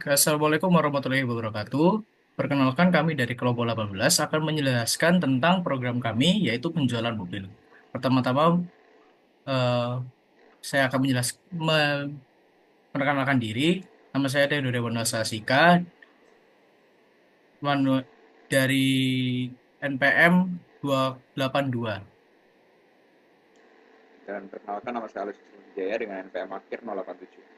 Assalamualaikum warahmatullahi wabarakatuh. Perkenalkan kami dari Kelompok 18 akan menjelaskan tentang program kami yaitu penjualan mobil. Pertama-tama eh, saya akan memperkenalkan diri. Nama saya Tedo Dewana Sasika manu- dari NPM 282. Dan perkenalkan nama saya Alusius Wijaya dengan NPM akhir 087.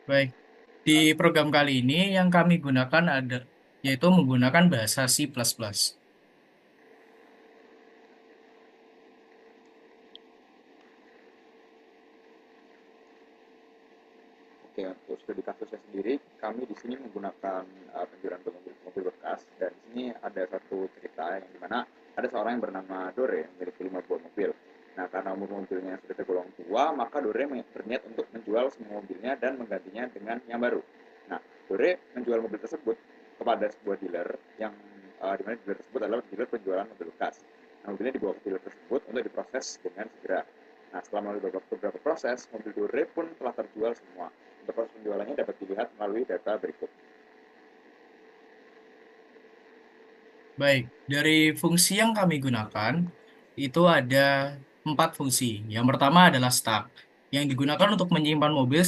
Baik, di program kali ini yang kami gunakan ada yaitu menggunakan bahasa C++. Oke, untuk studi kasusnya sendiri, kami di sini menggunakan penjualan mobil bekas, dan di sini ada satu cerita yang dimana ada seorang yang bernama Dore yang memiliki 5 buah mobil. Nah, karena umur mobilnya sudah tergolong tua, maka Dore berniat untuk menjual semua mobilnya dan menggantinya dengan yang baru. Nah, Dore menjual mobil tersebut kepada sebuah dealer yang dimana dealer tersebut adalah dealer penjualan mobil bekas. Nah, mobilnya dibawa ke dealer tersebut untuk diproses dengan segera. Nah, setelah melalui beberapa proses, mobil Dore pun telah terjual semua. Untuk proses penjualannya dapat dilihat melalui data berikut. Baik, dari fungsi yang kami gunakan itu ada 4 fungsi. Yang pertama adalah start, yang digunakan untuk menyimpan mobil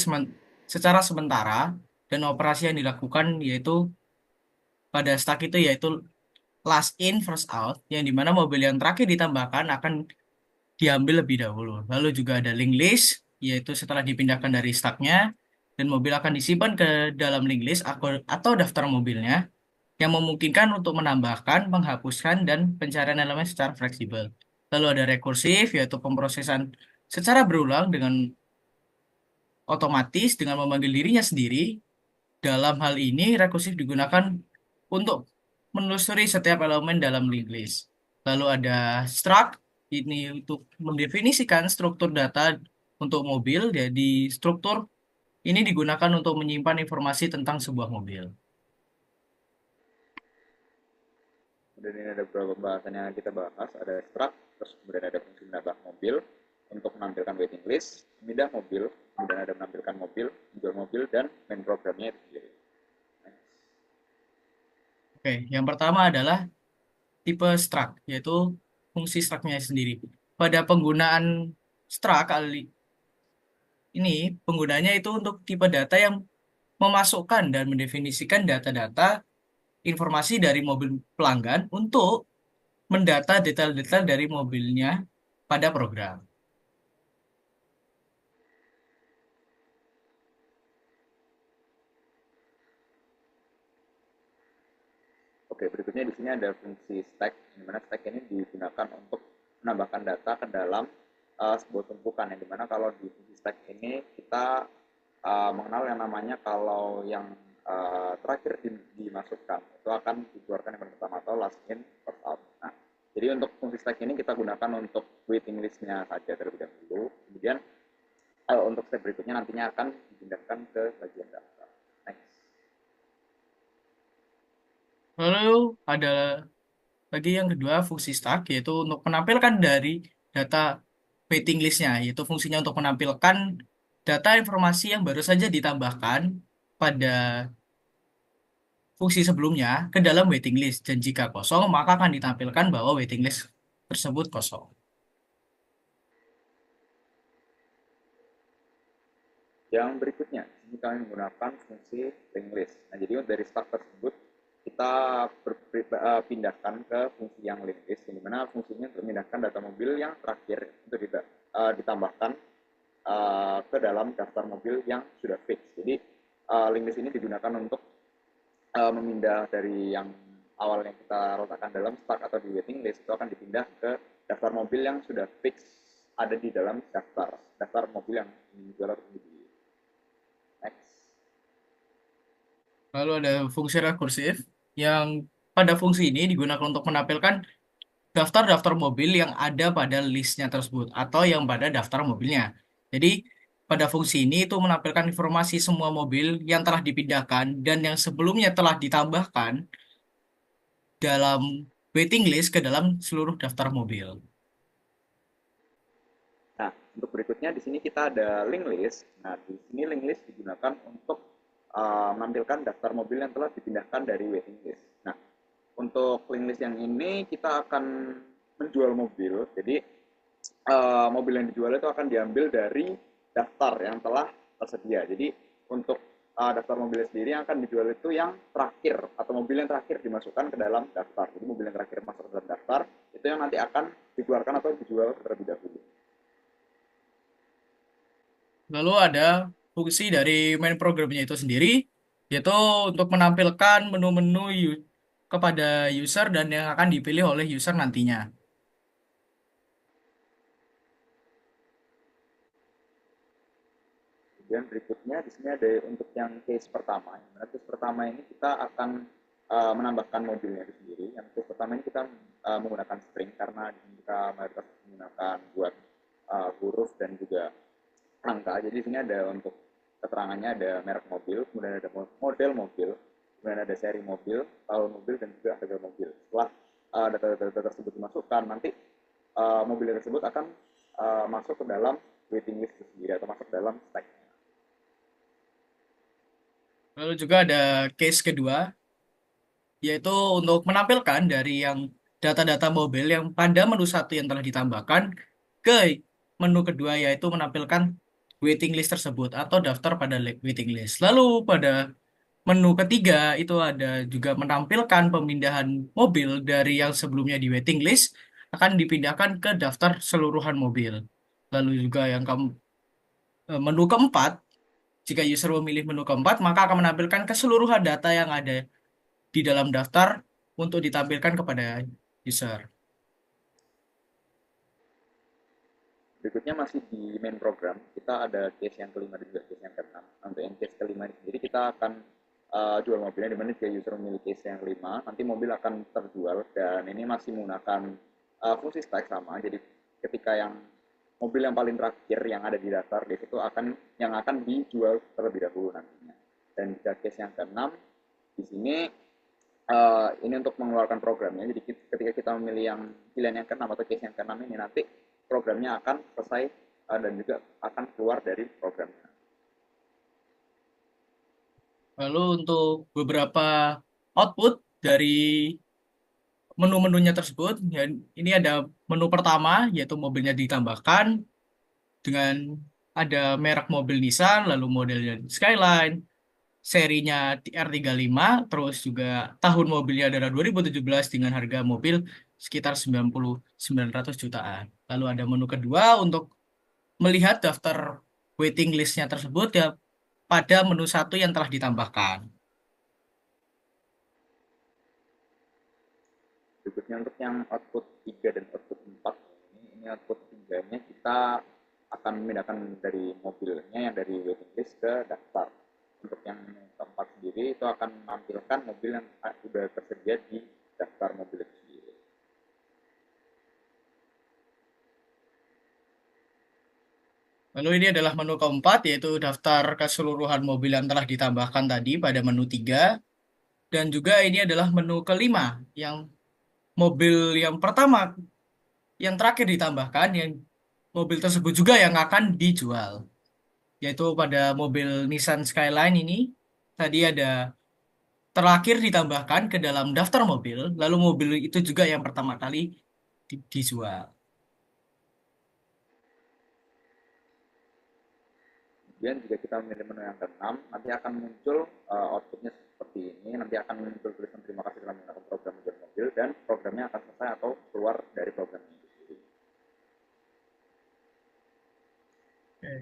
secara sementara dan operasi yang dilakukan yaitu pada start itu yaitu last in first out, yang dimana mobil yang terakhir ditambahkan akan diambil lebih dahulu. Lalu juga ada link list, yaitu setelah dipindahkan dari start-nya dan mobil akan disimpan ke dalam link list atau daftar mobilnya yang memungkinkan untuk menambahkan, menghapuskan, dan pencarian elemen secara fleksibel. Lalu ada rekursif, yaitu pemrosesan secara berulang dengan otomatis dengan memanggil dirinya sendiri. Dalam hal ini, rekursif digunakan untuk menelusuri setiap elemen dalam link list. Lalu ada struct, ini untuk mendefinisikan struktur data untuk mobil. Jadi struktur ini digunakan untuk menyimpan informasi tentang sebuah mobil. Kemudian ini ada beberapa pembahasan yang kita bahas, ada extract, terus kemudian ada fungsi menambah mobil untuk menampilkan waiting list, memindah mobil, kemudian ada menampilkan mobil, menjual mobil, dan main programnya itu sendiri. Oke, yang pertama adalah tipe struct, yaitu fungsi struct-nya sendiri. Pada penggunaan struct kali ini, penggunanya itu untuk tipe data yang memasukkan dan mendefinisikan data-data informasi dari mobil pelanggan untuk mendata detail-detail dari mobilnya pada program. Oke, berikutnya di sini ada fungsi stack, di mana stack ini digunakan untuk menambahkan data ke dalam sebuah tumpukan, yang dimana kalau di fungsi stack ini kita mengenal yang namanya kalau yang terakhir dimasukkan itu akan dikeluarkan yang pertama atau last in first out. Nah, jadi untuk fungsi stack ini kita gunakan untuk waiting listnya saja terlebih dahulu. Kemudian untuk step berikutnya nantinya akan dipindahkan ke bagian data. Next. Lalu ada lagi yang kedua fungsi stack, yaitu untuk menampilkan dari data waiting list-nya, yaitu fungsinya untuk menampilkan data informasi yang baru saja ditambahkan pada fungsi sebelumnya ke dalam waiting list. Dan jika kosong, maka akan ditampilkan bahwa waiting list tersebut kosong. Yang berikutnya, ini kami menggunakan fungsi link list. Nah, jadi dari stack tersebut kita pindahkan ke fungsi yang link list, di mana fungsinya untuk memindahkan data mobil yang terakhir untuk ditambahkan ke dalam daftar mobil yang sudah fix. Jadi link list ini digunakan untuk memindah dari yang awalnya kita letakkan dalam stack atau di waiting list itu akan dipindah ke daftar mobil yang sudah fix ada di dalam daftar mobil yang dijual atau dibeli. Next. Lalu ada fungsi rekursif yang pada fungsi ini digunakan untuk menampilkan daftar-daftar mobil yang ada pada listnya tersebut atau yang pada daftar mobilnya. Jadi pada fungsi ini itu menampilkan informasi semua mobil yang telah dipindahkan dan yang sebelumnya telah ditambahkan dalam waiting list ke dalam seluruh daftar mobil. Nah, Untuk berikutnya di sini kita ada link list. Nah, di sini link list digunakan untuk menampilkan daftar mobil yang telah dipindahkan dari waiting list. Nah, untuk link list yang ini kita akan menjual mobil. Jadi mobil yang dijual itu akan diambil dari daftar yang telah tersedia. Jadi untuk daftar mobil sendiri yang akan dijual itu yang terakhir atau mobil yang terakhir dimasukkan ke dalam daftar. Jadi mobil yang terakhir masuk ke dalam daftar itu yang nanti akan dikeluarkan atau dijual terlebih dahulu. Lalu ada fungsi dari main programnya itu sendiri, yaitu untuk menampilkan menu-menu kepada user dan yang akan dipilih oleh user nantinya. Kemudian berikutnya di sini ada untuk yang case pertama. Yang case pertama ini kita akan menambahkan mobilnya itu sendiri. Yang case pertama ini kita menggunakan string karena kita mayoritas menggunakan buat huruf dan juga angka. Jadi di sini ada untuk keterangannya ada merek mobil, kemudian ada model mobil, kemudian ada seri mobil, tahun mobil dan juga harga mobil. Setelah data-data tersebut dimasukkan, nanti mobil tersebut akan masuk ke dalam waiting list sendiri atau masuk ke dalam stack. Lalu juga ada case kedua, yaitu untuk menampilkan dari yang data-data mobil yang pada menu satu yang telah ditambahkan ke menu kedua, yaitu menampilkan waiting list tersebut atau daftar pada waiting list. Lalu pada menu ketiga itu ada juga menampilkan pemindahan mobil dari yang sebelumnya di waiting list akan dipindahkan ke daftar seluruhan mobil. Lalu juga yang menu keempat, jika user memilih menu keempat, maka akan menampilkan keseluruhan data yang ada di dalam daftar untuk ditampilkan kepada user. Berikutnya masih di main program, kita ada case yang kelima dan juga case yang keenam. Untuk yang case kelima ini sendiri kita akan jual mobilnya, di mana jika user memilih case yang kelima, nanti mobil akan terjual dan ini masih menggunakan fungsi stack sama. Jadi ketika yang mobil yang paling terakhir yang ada di daftar di situ akan dijual terlebih dahulu nantinya. Dan jika case yang keenam di sini ini untuk mengeluarkan programnya. Jadi ketika kita memilih yang pilihan yang keenam atau case yang keenam ini nanti programnya akan selesai dan juga akan keluar dari programnya. Lalu untuk beberapa output dari menu-menunya tersebut, ya, ini ada menu pertama, yaitu mobilnya ditambahkan dengan ada merek mobil Nissan, lalu modelnya Skyline, serinya R35, terus juga tahun mobilnya adalah 2017 dengan harga mobil sekitar 900 jutaan. Lalu ada menu kedua untuk melihat daftar waiting listnya tersebut ya pada menu satu yang telah ditambahkan. Berikutnya untuk yang output 3 dan output 4 ini output 3-nya kita akan memindahkan dari mobilnya yang dari waiting list ke daftar. Untuk yang keempat sendiri itu akan menampilkan mobil yang sudah tersedia di daftar mobil itu sendiri. Lalu ini adalah menu keempat, yaitu daftar keseluruhan mobil yang telah ditambahkan tadi pada menu 3. Dan juga ini adalah menu kelima, yang mobil yang pertama, yang terakhir ditambahkan, yang mobil tersebut juga yang akan dijual. Yaitu pada mobil Nissan Skyline ini, tadi ada terakhir ditambahkan ke dalam daftar mobil, lalu mobil itu juga yang pertama kali dijual. Kemudian jika kita memilih menu yang keenam, nanti akan muncul outputnya seperti ini. Nanti akan muncul tulisan terima kasih telah menggunakan program menjual mobil dan programnya akan selesai atau keluar dari program ini. Oke.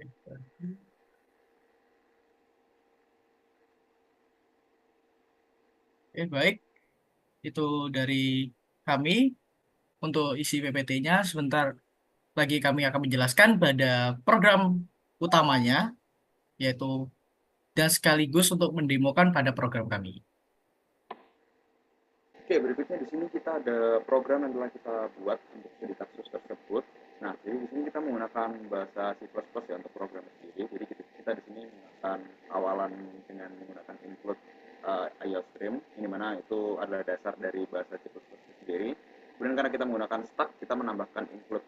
Oke, baik. Itu dari kami untuk isi PPT-nya. Sebentar lagi kami akan menjelaskan pada program utamanya, yaitu dan sekaligus untuk mendemokan pada program kami. Oke, berikutnya di sini kita ada program yang telah kita buat untuk studi kasus tersebut. Nah, jadi di sini kita menggunakan bahasa C++ ya untuk program sendiri. Jadi kita di sini menggunakan awalan dengan menggunakan include IOStream, ini mana itu adalah dasar dari bahasa C++ sendiri. Kemudian karena kita menggunakan stack, kita menambahkan include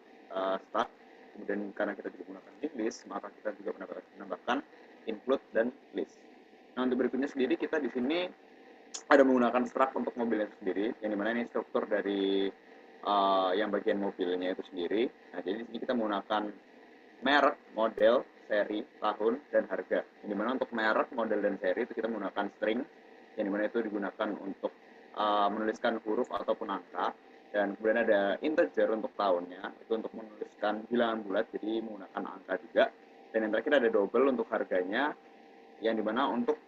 stack. Kemudian karena kita juga menggunakan ini sendiri kita di sini ada menggunakan strap untuk mobilnya itu sendiri, yang dimana ini struktur dari yang bagian mobilnya itu sendiri. Nah, jadi di sini kita menggunakan merek, model, seri, tahun, dan harga. Yang dimana untuk merek, model, dan seri itu kita menggunakan string, yang dimana itu digunakan untuk menuliskan huruf ataupun angka. Dan kemudian ada integer untuk tahunnya, itu untuk menuliskan bilangan bulat, jadi menggunakan angka juga. Dan yang terakhir ada double untuk harganya, yang dimana untuk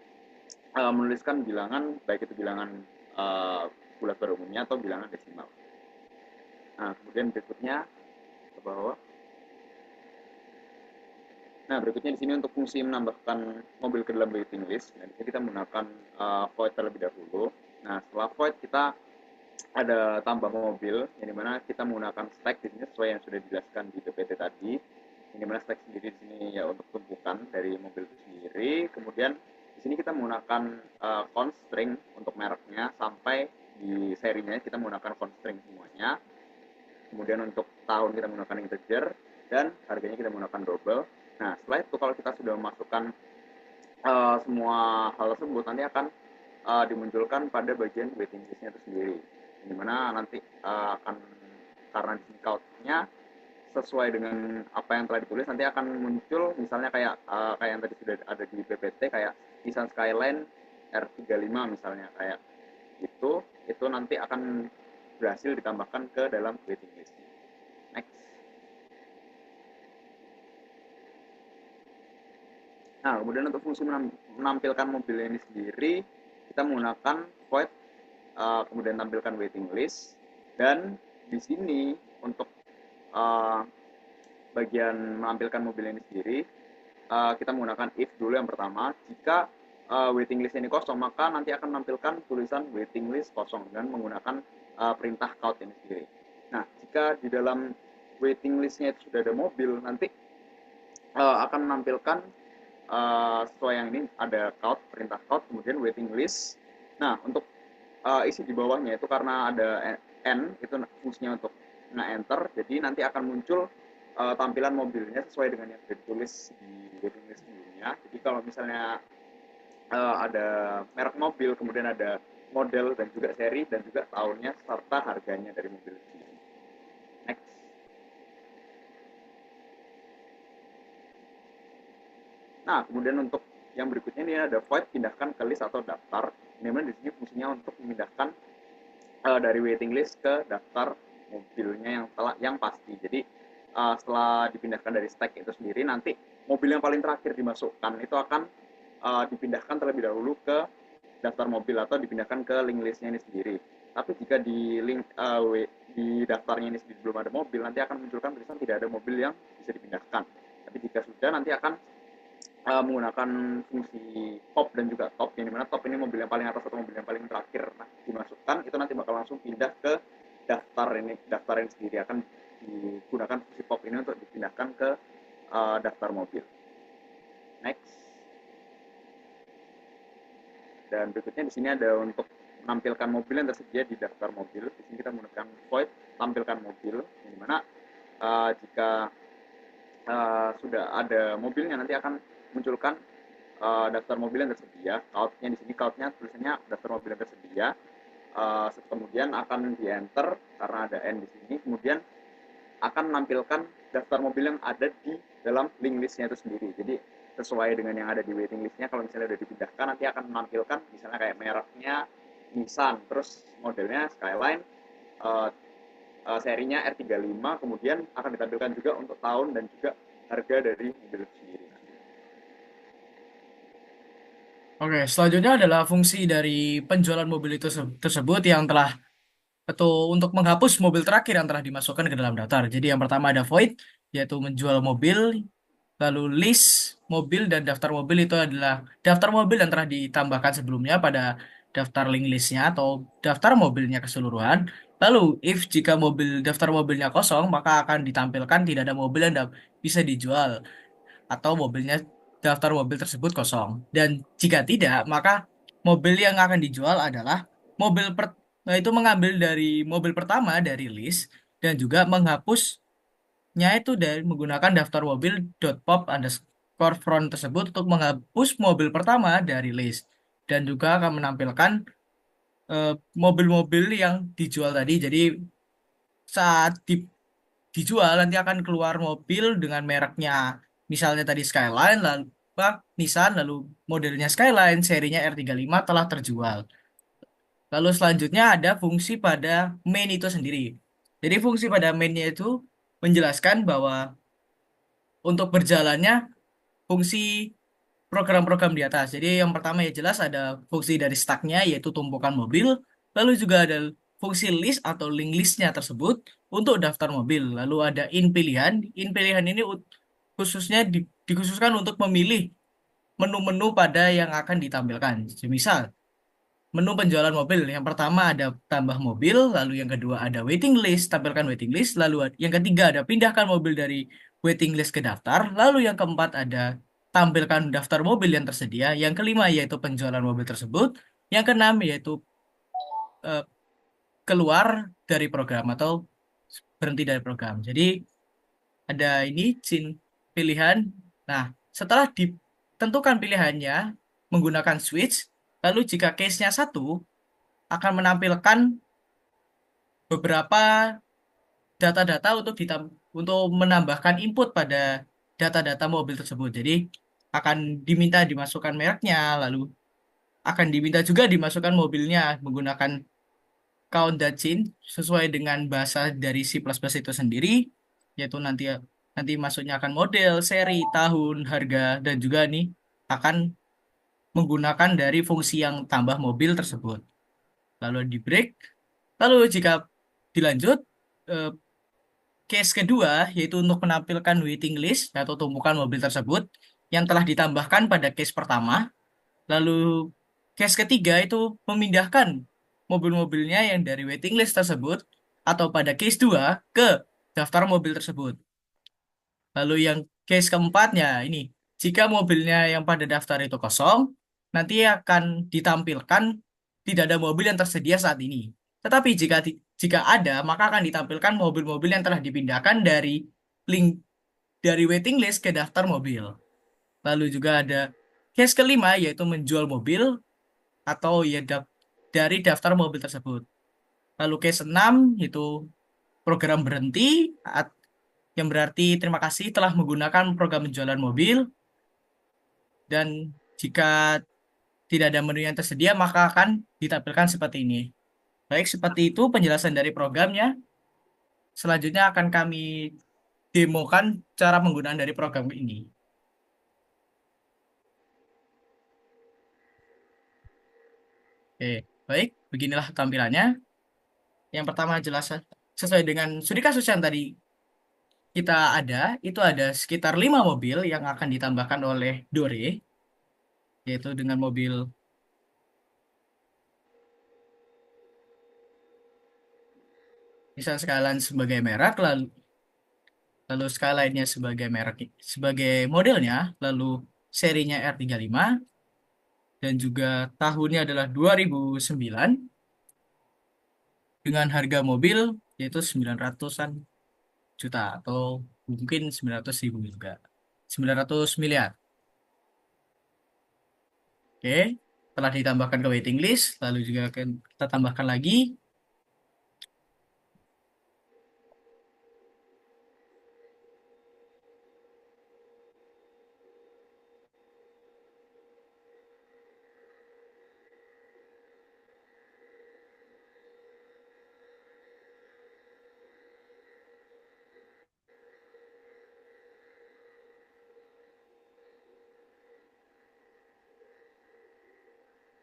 menuliskan bilangan, baik itu bilangan bulat pada umumnya atau bilangan desimal. Nah, kemudian berikutnya ke bawah. Nah, berikutnya di sini untuk fungsi menambahkan mobil ke dalam waiting list. Nah, di sini kita menggunakan void terlebih dahulu. Nah, setelah void kita ada tambah mobil, yang dimana kita menggunakan stack di sini sesuai yang sudah dijelaskan di PPT tadi. Yang dimana stack sendiri di sini ya untuk tumpukan dari mobil itu sendiri. Kemudian di sini kita menggunakan constring untuk mereknya sampai di serinya kita menggunakan constring semuanya. Kemudian untuk tahun kita menggunakan integer dan harganya kita menggunakan double. Nah, setelah itu kalau kita sudah memasukkan semua hal tersebut nanti akan dimunculkan pada bagian waiting list-nya itu sendiri. Dimana nanti akan karena di count-nya sesuai dengan apa yang telah ditulis nanti akan muncul misalnya kayak yang tadi sudah ada di PPT kayak Nissan Skyline R35 misalnya kayak itu nanti akan berhasil ditambahkan ke dalam waiting list. Next. Nah, kemudian untuk fungsi menampilkan mobil ini sendiri, kita menggunakan void, kemudian tampilkan waiting list, dan di sini untuk uh, bagian menampilkan mobil ini sendiri, kita menggunakan if dulu yang pertama. Jika waiting list ini kosong, maka nanti akan menampilkan tulisan waiting list kosong dan menggunakan perintah count ini sendiri. Nah, jika di dalam waiting listnya itu sudah ada mobil, nanti akan menampilkan sesuai yang ini ada count, perintah count, kemudian waiting list. Nah, untuk isi di bawahnya itu karena ada N, itu fungsinya untuk nge-enter, jadi nanti akan muncul tampilan mobilnya sesuai dengan yang ditulis di waiting list sebelumnya. Jadi kalau misalnya ada merek mobil, kemudian ada model dan juga seri dan juga tahunnya serta harganya dari mobil ini. Next. Nah, kemudian untuk yang berikutnya ini ada void pindahkan ke list atau daftar. Ini memang di sini fungsinya untuk memindahkan dari waiting list ke daftar mobilnya yang pasti. Jadi setelah dipindahkan dari stack itu sendiri, nanti mobil yang paling terakhir dimasukkan itu akan dipindahkan terlebih dahulu ke daftar mobil atau dipindahkan ke link listnya ini sendiri. Tapi jika di link di daftarnya ini sendiri belum ada mobil, nanti akan munculkan tulisan tidak ada mobil yang bisa dipindahkan. Tapi jika sudah, nanti akan menggunakan fungsi pop dan juga top, yang dimana top ini mobil yang paling atas atau mobil yang paling terakhir dimasukkan, itu nanti bakal langsung pindah ke daftar ini sendiri akan digunakan fungsi pop ini untuk dipindahkan ke daftar mobil. Next. Dan berikutnya di sini ada untuk menampilkan mobil yang tersedia di daftar mobil. Di sini kita menggunakan void tampilkan mobil, yang dimana jika sudah ada mobilnya nanti akan munculkan daftar mobil yang tersedia. Countnya di sini countnya tulisannya daftar mobil yang tersedia. Kemudian akan di enter karena ada n di sini. Kemudian akan menampilkan daftar mobil yang ada di dalam link listnya itu sendiri. Jadi sesuai dengan yang ada di waiting listnya, kalau misalnya sudah dipindahkan nanti akan menampilkan misalnya kayak mereknya Nissan, terus modelnya Skyline, serinya R35, kemudian akan ditampilkan juga untuk tahun dan juga harga dari mobil itu sendiri. Oke, selanjutnya adalah fungsi dari penjualan mobil itu tersebut yang telah atau untuk menghapus mobil terakhir yang telah dimasukkan ke dalam daftar. Jadi yang pertama ada void, yaitu menjual mobil, lalu list mobil dan daftar mobil itu adalah daftar mobil yang telah ditambahkan sebelumnya pada daftar link listnya atau daftar mobilnya keseluruhan. Lalu if jika daftar mobilnya kosong, maka akan ditampilkan tidak ada mobil yang bisa dijual atau daftar mobil tersebut kosong. Dan jika tidak, maka mobil yang akan dijual adalah itu mengambil dari mobil pertama dari list dan juga menghapusnya itu dari menggunakan daftar mobil .pop underscore front tersebut untuk menghapus mobil pertama dari list. dan juga akan menampilkan eh, mobil-mobil yang dijual tadi. Jadi saat dijual nanti akan keluar mobil dengan mereknya, misalnya tadi Skyline, lalu Nissan, lalu modelnya Skyline, serinya R35 telah terjual. Lalu selanjutnya ada fungsi pada main itu sendiri. Jadi fungsi pada mainnya itu menjelaskan bahwa untuk berjalannya fungsi program-program di atas. Jadi yang pertama ya jelas ada fungsi dari stacknya yaitu tumpukan mobil. Lalu juga ada fungsi list atau link listnya tersebut untuk daftar mobil. Lalu ada in pilihan. In pilihan ini khususnya dikhususkan untuk memilih menu-menu pada yang akan ditampilkan. Misal menu penjualan mobil. Yang pertama ada tambah mobil, lalu yang kedua ada waiting list, tampilkan waiting list, lalu yang ketiga ada pindahkan mobil dari waiting list ke daftar, lalu yang keempat ada tampilkan daftar mobil yang tersedia, yang kelima yaitu penjualan mobil tersebut, yang keenam yaitu eh, keluar dari program atau berhenti dari program. Jadi ada ini pilihan. Nah, setelah ditentukan pilihannya menggunakan switch, lalu jika case-nya satu akan menampilkan beberapa data-data untuk menambahkan input pada data-data mobil tersebut. Jadi akan diminta dimasukkan mereknya, lalu akan diminta juga dimasukkan mobilnya menggunakan count dacin sesuai dengan bahasa dari C++ itu sendiri, yaitu nanti masuknya akan model, seri, tahun, harga, dan juga nih akan menggunakan dari fungsi yang tambah mobil tersebut. Lalu di break, lalu jika dilanjut, eh, case kedua yaitu untuk menampilkan waiting list atau tumpukan mobil tersebut yang telah ditambahkan pada case pertama. Lalu case ketiga itu memindahkan mobil-mobilnya yang dari waiting list tersebut atau pada case 2 ke daftar mobil tersebut. Lalu yang case keempatnya ini, jika mobilnya yang pada daftar itu kosong, nanti akan ditampilkan tidak ada mobil yang tersedia saat ini. Tetapi jika ada, maka akan ditampilkan mobil-mobil yang telah dipindahkan dari link dari waiting list ke daftar mobil. Lalu juga ada case kelima yaitu menjual mobil atau ya dari daftar mobil tersebut. Lalu case 6 itu program berhenti yang berarti terima kasih telah menggunakan program penjualan mobil dan jika tidak ada menu yang tersedia maka akan ditampilkan seperti ini. Baik, seperti itu penjelasan dari programnya. Selanjutnya akan kami demokan cara penggunaan dari program ini. Oke, baik, beginilah tampilannya. Yang pertama jelas sesuai dengan studi kasus yang tadi kita ada, itu ada sekitar 5 mobil yang akan ditambahkan oleh Dore, yaitu dengan mobil misal Skyline sebagai merek, lalu Skyline-nya sebagai merek, sebagai modelnya, lalu serinya R35, dan juga tahunnya adalah 2009, dengan harga mobil yaitu 900-an juta, atau mungkin 900 ribu juga. 900 miliar. Oke, telah ditambahkan ke waiting list, lalu juga akan kita tambahkan lagi.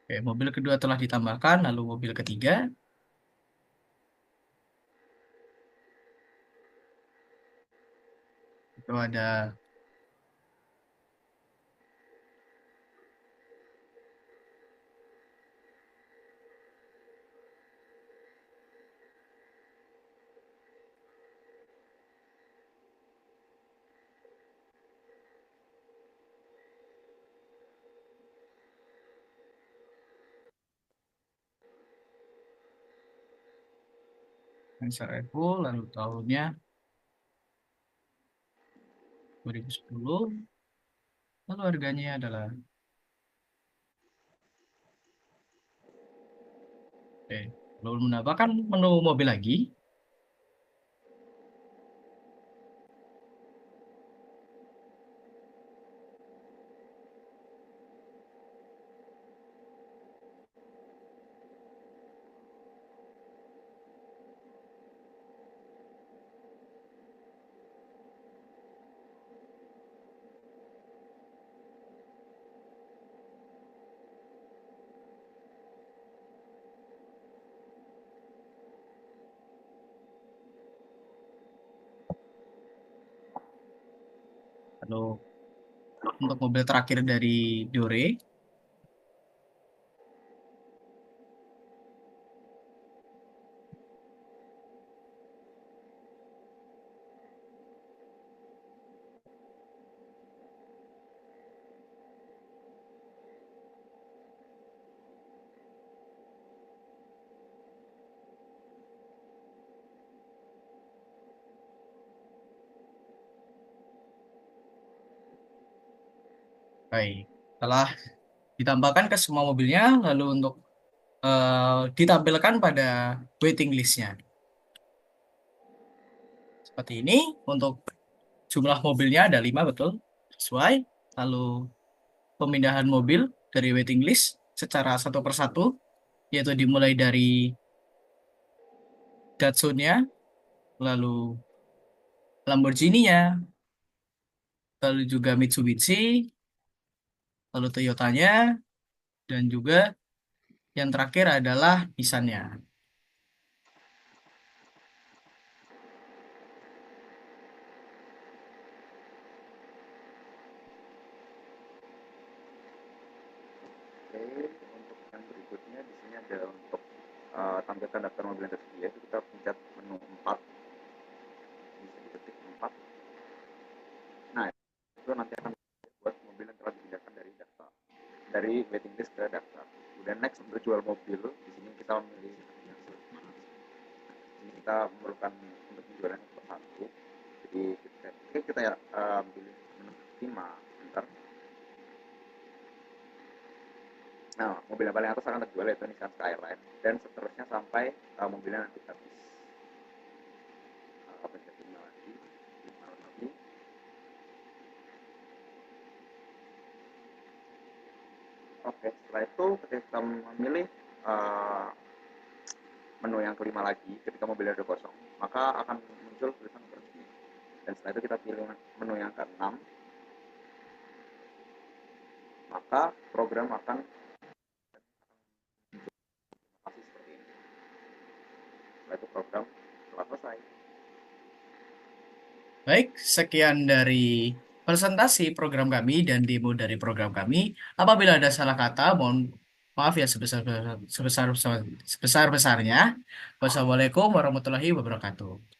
Oke, mobil kedua telah ditambahkan, lalu mobil ketiga itu ada Lancer Evo, lalu tahunnya 2010, lalu harganya adalah Oke. Lalu menambahkan menu mobil lagi. Lalu untuk mobil terakhir dari Dore. Baik. Setelah ditambahkan ke semua mobilnya, lalu untuk ditampilkan pada waiting listnya. Seperti ini, untuk jumlah mobilnya ada 5, betul? Sesuai. Lalu pemindahan mobil dari waiting list secara satu persatu, yaitu dimulai dari Datsun-nya, lalu Lamborghini-nya, lalu juga Mitsubishi, lalu Toyotanya, dan juga yang terakhir adalah Nissan-nya. Oke, untuk yang berikutnya di sini ada untuk tampilkan daftar mobil yang tersedia itu kita pencet menu 4, bisa diketik 4. Nah, itu nanti akan buat mobil yang telah dipindahkan dari daftar, dari waiting list ke daftar. Kemudian next untuk jual mobil, di sini kita memilih yang ini kita memerlukan untuk penjualan per satu. Jadi kita ya pilih menu 5, bentar. Nah, mobil yang paling atas akan terjual yaitu Nissan Skyline dan seterusnya sampai mobilnya nanti habis. Pencet 5 lagi, 5 lagi. Oke, setelah itu ketika kita memilih uh, menu yang kelima lagi, ketika mobilnya sudah kosong, maka akan muncul tulisan seperti ini. Dan setelah itu kita pilih menu yang keenam, maka program akan masih seperti ini. Setelah itu program telah selesai. Baik, sekian dari presentasi program kami dan demo dari program kami. Apabila ada salah kata, mohon maaf ya sebesar-besarnya. Wassalamualaikum warahmatullahi wabarakatuh.